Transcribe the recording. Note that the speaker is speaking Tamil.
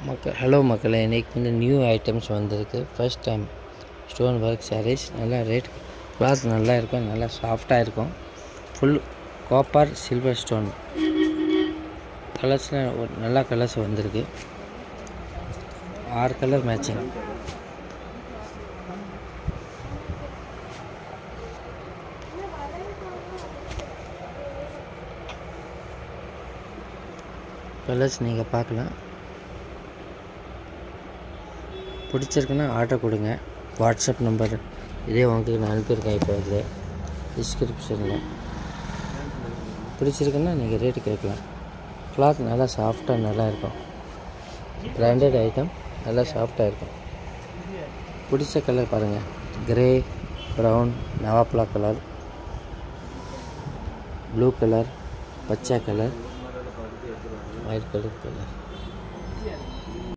ஹலோ மக்களே, இன்றைக்கி வந்து நியூ ஐட்டம்ஸ் வந்திருக்கு. First time stone work saris. நல்லா ரேட், கிளாத் நல்லா இருக்கும், நல்லா சாஃப்டாக இருக்கும். ஃபுல் காப்பர் சில்வர் ஸ்டோன் கலர்ஸில் ஒரு நல்ல கலர்ஸ் வந்திருக்கு. 6 கலர் மேட்சிங். கலர்ஸ் நீங்கள் பார்க்கலாம். பிடிச்சிருக்குன்னா ஆர்டர் கொடுங்க. வாட்ஸ்அப் நம்பர் இதே உங்களுக்கு நான் அனுப்பியிருக்கேன். இப்போ இது டிஸ்கிரிப்ஷனில். பிடிச்சிருக்குன்னா நீங்கள் ரேட்டு கேட்கலாம். கிளாத் நல்லா சாஃப்டாக நல்லா இருக்கும். பிராண்டட் ஐட்டம், நல்லா சாஃப்டாக இருக்கும். பிடிச்ச கலர் பாருங்கள். கிரே, ப்ரௌன், நவாப்லா கலர், ப்ளூ கலர், பச்சை கலர், ஒயிட் கலர்.